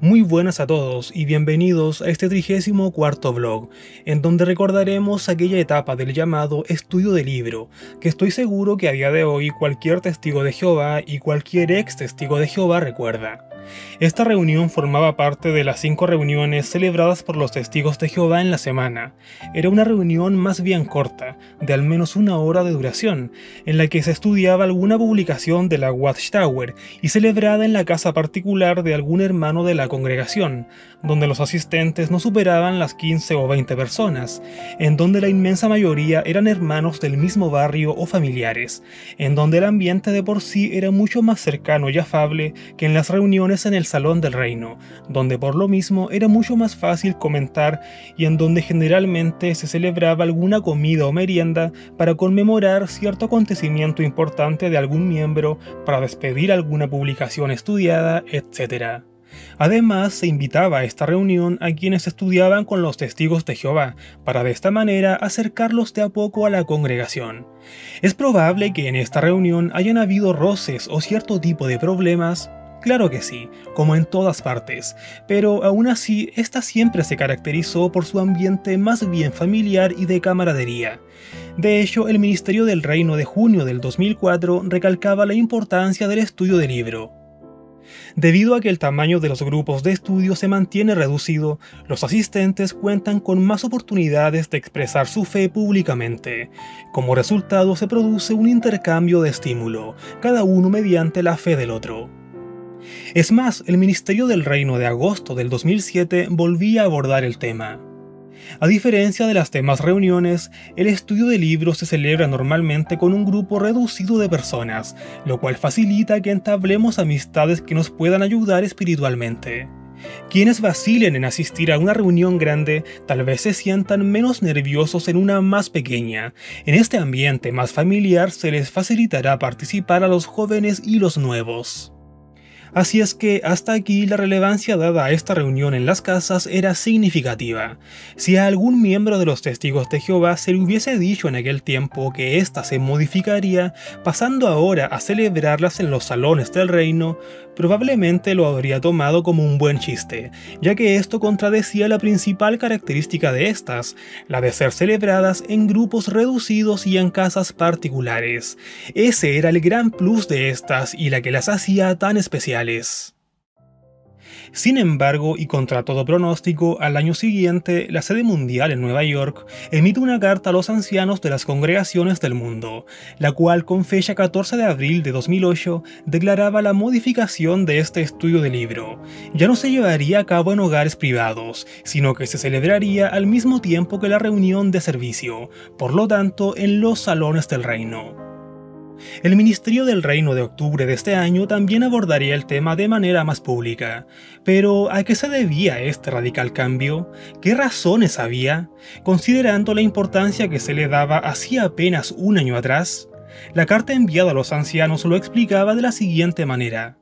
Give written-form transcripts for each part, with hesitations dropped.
Muy buenas a todos y bienvenidos a este 34º vlog, en donde recordaremos aquella etapa del llamado estudio de libro, que estoy seguro que a día de hoy cualquier testigo de Jehová y cualquier ex testigo de Jehová recuerda. Esta reunión formaba parte de las 5 reuniones celebradas por los testigos de Jehová en la semana. Era una reunión más bien corta, de al menos 1 hora de duración, en la que se estudiaba alguna publicación de la Watchtower y celebrada en la casa particular de algún hermano de la congregación, donde los asistentes no superaban las 15 o 20 personas, en donde la inmensa mayoría eran hermanos del mismo barrio o familiares, en donde el ambiente de por sí era mucho más cercano y afable que en las reuniones en el Salón del Reino, donde por lo mismo era mucho más fácil comentar y en donde generalmente se celebraba alguna comida o merienda para conmemorar cierto acontecimiento importante de algún miembro, para despedir alguna publicación estudiada, etc. Además, se invitaba a esta reunión a quienes estudiaban con los testigos de Jehová, para de esta manera acercarlos de a poco a la congregación. Es probable que en esta reunión hayan habido roces o cierto tipo de problemas. Claro que sí, como en todas partes, pero aún así esta siempre se caracterizó por su ambiente más bien familiar y de camaradería. De hecho, el Ministerio del Reino de junio del 2004 recalcaba la importancia del estudio del libro. Debido a que el tamaño de los grupos de estudio se mantiene reducido, los asistentes cuentan con más oportunidades de expresar su fe públicamente. Como resultado se produce un intercambio de estímulo, cada uno mediante la fe del otro. Es más, el Ministerio del Reino de agosto del 2007 volvía a abordar el tema. A diferencia de las demás reuniones, el estudio de libros se celebra normalmente con un grupo reducido de personas, lo cual facilita que entablemos amistades que nos puedan ayudar espiritualmente. Quienes vacilen en asistir a una reunión grande tal vez se sientan menos nerviosos en una más pequeña. En este ambiente más familiar se les facilitará participar a los jóvenes y los nuevos. Así es que hasta aquí la relevancia dada a esta reunión en las casas era significativa. Si a algún miembro de los testigos de Jehová se le hubiese dicho en aquel tiempo que ésta se modificaría, pasando ahora a celebrarlas en los salones del reino, probablemente lo habría tomado como un buen chiste, ya que esto contradecía la principal característica de estas, la de ser celebradas en grupos reducidos y en casas particulares. Ese era el gran plus de estas y la que las hacía tan especiales. Sin embargo, y contra todo pronóstico, al año siguiente, la sede mundial en Nueva York emite una carta a los ancianos de las congregaciones del mundo, la cual con fecha 14 de abril de 2008 declaraba la modificación de este estudio de libro. Ya no se llevaría a cabo en hogares privados, sino que se celebraría al mismo tiempo que la reunión de servicio, por lo tanto en los salones del reino. El Ministerio del Reino de octubre de este año también abordaría el tema de manera más pública. Pero, ¿a qué se debía este radical cambio? ¿Qué razones había? Considerando la importancia que se le daba hacía apenas un año atrás, la carta enviada a los ancianos lo explicaba de la siguiente manera.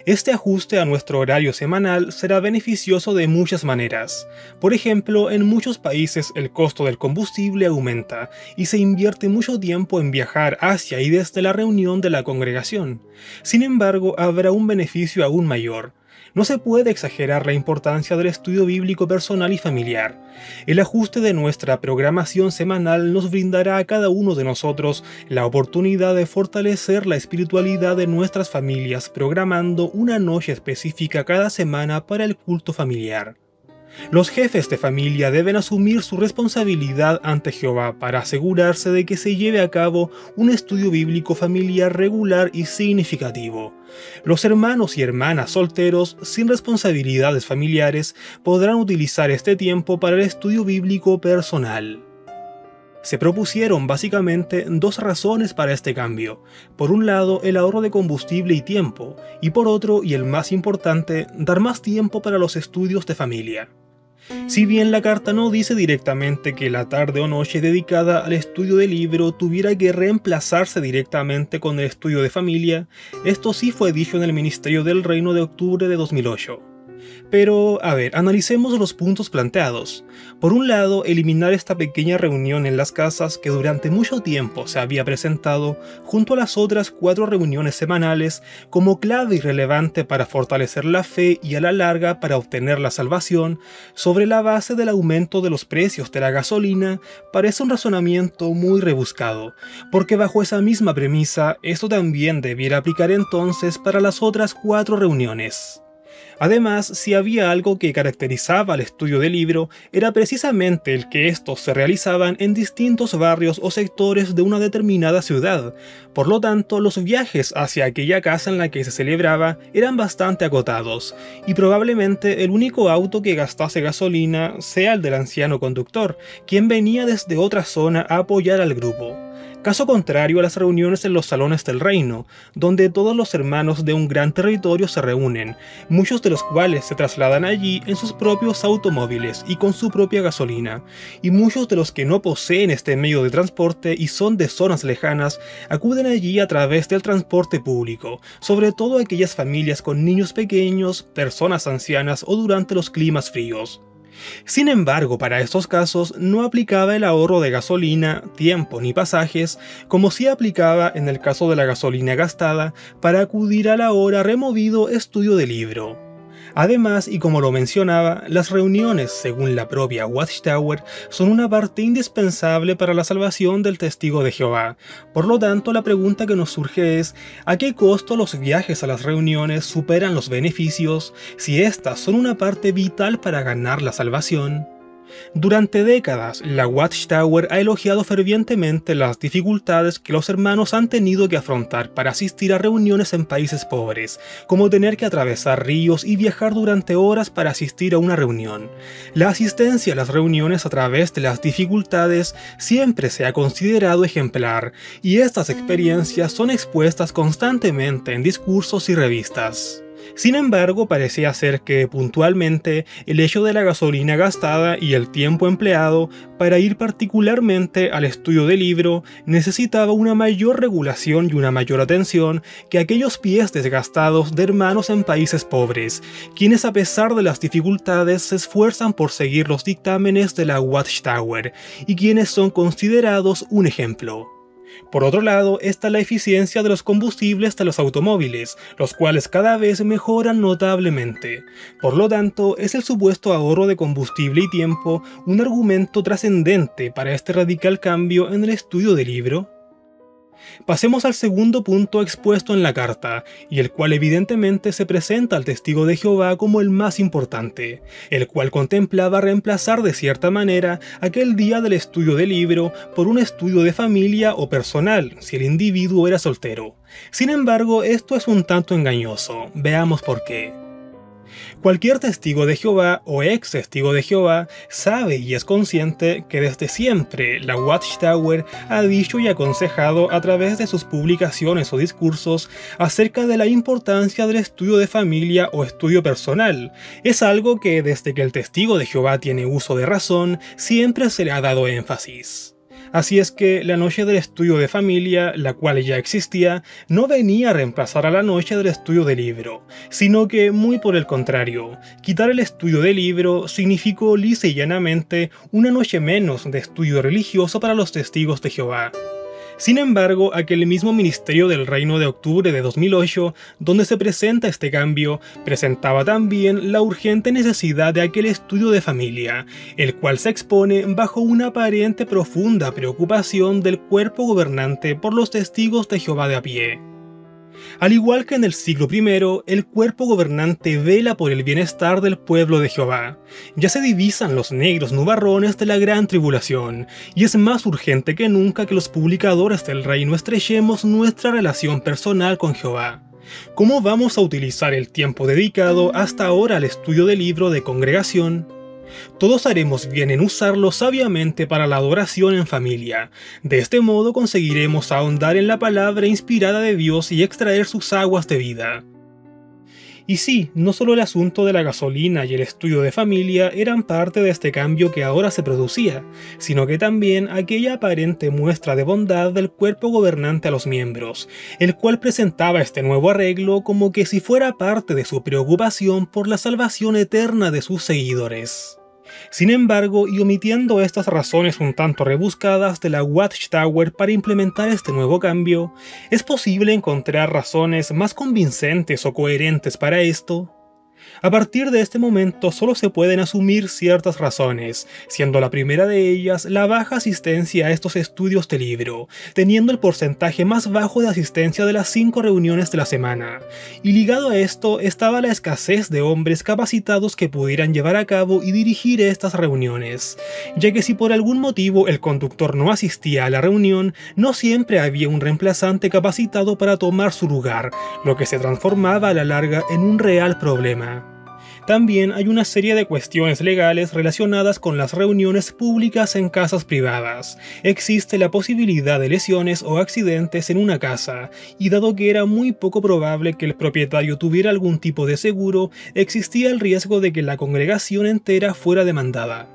Este ajuste a nuestro horario semanal será beneficioso de muchas maneras. Por ejemplo, en muchos países el costo del combustible aumenta y se invierte mucho tiempo en viajar hacia y desde la reunión de la congregación. Sin embargo, habrá un beneficio aún mayor. No se puede exagerar la importancia del estudio bíblico personal y familiar. El ajuste de nuestra programación semanal nos brindará a cada uno de nosotros la oportunidad de fortalecer la espiritualidad de nuestras familias programando una noche específica cada semana para el culto familiar. Los jefes de familia deben asumir su responsabilidad ante Jehová para asegurarse de que se lleve a cabo un estudio bíblico familiar regular y significativo. Los hermanos y hermanas solteros sin responsabilidades familiares podrán utilizar este tiempo para el estudio bíblico personal. Se propusieron básicamente 2 razones para este cambio. Por un lado, el ahorro de combustible y tiempo, y por otro, y el más importante, dar más tiempo para los estudios de familia. Si bien la carta no dice directamente que la tarde o noche dedicada al estudio del libro tuviera que reemplazarse directamente con el estudio de familia, esto sí fue dicho en el Ministerio del Reino de octubre de 2008. Pero, a ver, analicemos los puntos planteados. Por un lado, eliminar esta pequeña reunión en las casas que durante mucho tiempo se había presentado junto a las otras 4 reuniones semanales como clave y relevante para fortalecer la fe y a la larga para obtener la salvación, sobre la base del aumento de los precios de la gasolina, parece un razonamiento muy rebuscado, porque bajo esa misma premisa, esto también debiera aplicar entonces para las otras 4 reuniones. Además, si había algo que caracterizaba al estudio del libro, era precisamente el que estos se realizaban en distintos barrios o sectores de una determinada ciudad. Por lo tanto, los viajes hacia aquella casa en la que se celebraba eran bastante acotados, y probablemente el único auto que gastase gasolina sea el del anciano conductor, quien venía desde otra zona a apoyar al grupo. Caso contrario a las reuniones en los salones del reino, donde todos los hermanos de un gran territorio se reúnen, muchos de los cuales se trasladan allí en sus propios automóviles y con su propia gasolina, y muchos de los que no poseen este medio de transporte y son de zonas lejanas, acuden allí a través del transporte público, sobre todo aquellas familias con niños pequeños, personas ancianas o durante los climas fríos. Sin embargo, para estos casos no aplicaba el ahorro de gasolina, tiempo ni pasajes, como sí aplicaba en el caso de la gasolina gastada para acudir al ahora removido estudio de libro. Además, y como lo mencionaba, las reuniones, según la propia Watchtower, son una parte indispensable para la salvación del testigo de Jehová. Por lo tanto, la pregunta que nos surge es, ¿a qué costo los viajes a las reuniones superan los beneficios, si éstas son una parte vital para ganar la salvación? Durante décadas, la Watchtower ha elogiado fervientemente las dificultades que los hermanos han tenido que afrontar para asistir a reuniones en países pobres, como tener que atravesar ríos y viajar durante horas para asistir a una reunión. La asistencia a las reuniones a través de las dificultades siempre se ha considerado ejemplar, y estas experiencias son expuestas constantemente en discursos y revistas. Sin embargo, parecía ser que, puntualmente, el hecho de la gasolina gastada y el tiempo empleado para ir particularmente al estudio del libro necesitaba una mayor regulación y una mayor atención que aquellos pies desgastados de hermanos en países pobres, quienes a pesar de las dificultades se esfuerzan por seguir los dictámenes de la Watchtower, y quienes son considerados un ejemplo. Por otro lado, está la eficiencia de los combustibles de los automóviles, los cuales cada vez mejoran notablemente. Por lo tanto, ¿es el supuesto ahorro de combustible y tiempo un argumento trascendente para este radical cambio en el estudio del libro? Pasemos al segundo punto expuesto en la carta, y el cual evidentemente se presenta al testigo de Jehová como el más importante, el cual contemplaba reemplazar de cierta manera aquel día del estudio del libro por un estudio de familia o personal, si el individuo era soltero. Sin embargo, esto es un tanto engañoso, veamos por qué. Cualquier testigo de Jehová o ex testigo de Jehová sabe y es consciente que desde siempre la Watchtower ha dicho y aconsejado a través de sus publicaciones o discursos acerca de la importancia del estudio de familia o estudio personal. Es algo que desde que el testigo de Jehová tiene uso de razón siempre se le ha dado énfasis. Así es que la noche del estudio de familia, la cual ya existía, no venía a reemplazar a la noche del estudio de libro, sino que muy por el contrario, quitar el estudio de libro significó lisa y llanamente una noche menos de estudio religioso para los testigos de Jehová. Sin embargo, aquel mismo Ministerio del Reino de octubre de 2008, donde se presenta este cambio, presentaba también la urgente necesidad de aquel estudio de familia, el cual se expone bajo una aparente profunda preocupación del cuerpo gobernante por los testigos de Jehová de a pie. Al igual que en el siglo I, el cuerpo gobernante vela por el bienestar del pueblo de Jehová. Ya se divisan los negros nubarrones de la gran tribulación, y es más urgente que nunca que los publicadores del reino estrechemos nuestra relación personal con Jehová. ¿Cómo vamos a utilizar el tiempo dedicado hasta ahora al estudio del libro de congregación? Todos haremos bien en usarlo sabiamente para la adoración en familia. De este modo conseguiremos ahondar en la palabra inspirada de Dios y extraer sus aguas de vida. Y sí, no solo el asunto de la gasolina y el estudio de familia eran parte de este cambio que ahora se producía, sino que también aquella aparente muestra de bondad del cuerpo gobernante a los miembros, el cual presentaba este nuevo arreglo como que si fuera parte de su preocupación por la salvación eterna de sus seguidores. Sin embargo, y omitiendo estas razones un tanto rebuscadas de la Watchtower para implementar este nuevo cambio, ¿es posible encontrar razones más convincentes o coherentes para esto? A partir de este momento solo se pueden asumir ciertas razones, siendo la primera de ellas la baja asistencia a estos estudios de libro, teniendo el porcentaje más bajo de asistencia de las 5 reuniones de la semana, y ligado a esto estaba la escasez de hombres capacitados que pudieran llevar a cabo y dirigir estas reuniones, ya que si por algún motivo el conductor no asistía a la reunión, no siempre había un reemplazante capacitado para tomar su lugar, lo que se transformaba a la larga en un real problema. También hay una serie de cuestiones legales relacionadas con las reuniones públicas en casas privadas. Existe la posibilidad de lesiones o accidentes en una casa, y dado que era muy poco probable que el propietario tuviera algún tipo de seguro, existía el riesgo de que la congregación entera fuera demandada.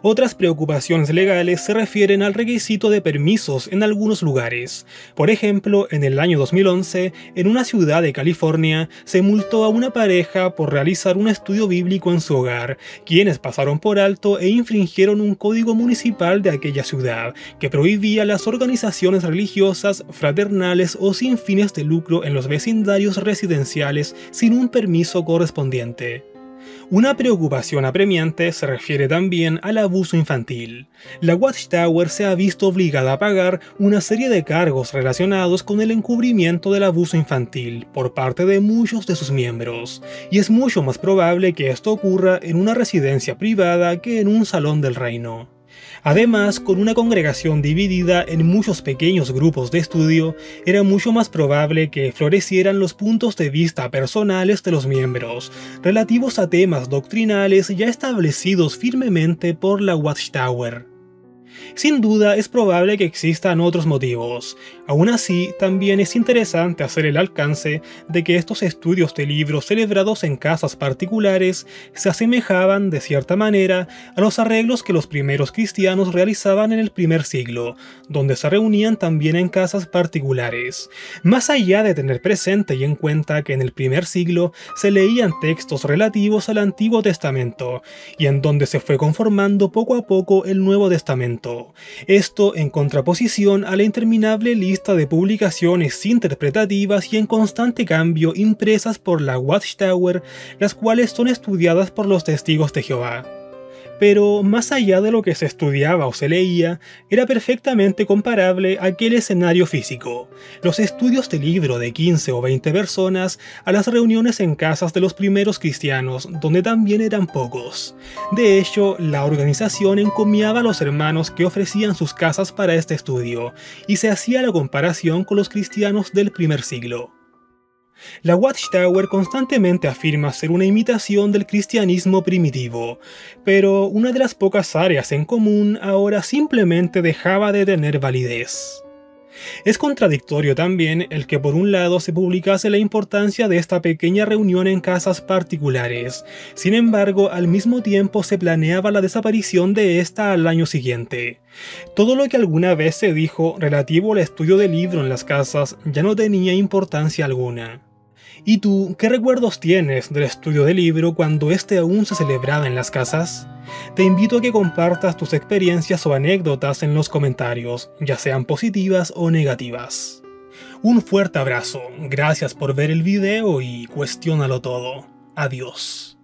Otras preocupaciones legales se refieren al requisito de permisos en algunos lugares. Por ejemplo, en el año 2011, en una ciudad de California, se multó a una pareja por realizar un estudio bíblico en su hogar, quienes pasaron por alto e infringieron un código municipal de aquella ciudad, que prohibía las organizaciones religiosas, fraternales o sin fines de lucro en los vecindarios residenciales sin un permiso correspondiente. Una preocupación apremiante se refiere también al abuso infantil. La Watchtower se ha visto obligada a pagar una serie de cargos relacionados con el encubrimiento del abuso infantil por parte de muchos de sus miembros, y es mucho más probable que esto ocurra en una residencia privada que en un salón del reino. Además, con una congregación dividida en muchos pequeños grupos de estudio, era mucho más probable que florecieran los puntos de vista personales de los miembros, relativos a temas doctrinales ya establecidos firmemente por la Watchtower. Sin duda es probable que existan otros motivos. Aún así, también es interesante hacer el alcance de que estos estudios de libros celebrados en casas particulares se asemejaban de cierta manera a los arreglos que los primeros cristianos realizaban en el primer siglo, donde se reunían también en casas particulares. Más allá de tener presente y en cuenta que en el primer siglo se leían textos relativos al Antiguo Testamento, y en donde se fue conformando poco a poco el Nuevo Testamento. Esto en contraposición a la interminable lista de publicaciones interpretativas y en constante cambio impresas por la Watchtower, las cuales son estudiadas por los testigos de Jehová. Pero más allá de lo que se estudiaba o se leía, era perfectamente comparable a aquel escenario físico, los estudios de libro de 15 o 20 personas, a las reuniones en casas de los primeros cristianos, donde también eran pocos. De hecho, la organización encomiaba a los hermanos que ofrecían sus casas para este estudio, y se hacía la comparación con los cristianos del primer siglo. La Watchtower constantemente afirma ser una imitación del cristianismo primitivo, pero una de las pocas áreas en común ahora simplemente dejaba de tener validez. Es contradictorio también el que por un lado se publicase la importancia de esta pequeña reunión en casas particulares, sin embargo al mismo tiempo se planeaba la desaparición de esta al año siguiente. Todo lo que alguna vez se dijo relativo al estudio del libro en las casas ya no tenía importancia alguna. ¿Y tú, qué recuerdos tienes del estudio del libro cuando este aún se celebraba en las casas? Te invito a que compartas tus experiencias o anécdotas en los comentarios, ya sean positivas o negativas. Un fuerte abrazo, gracias por ver el video y cuestiónalo todo. Adiós.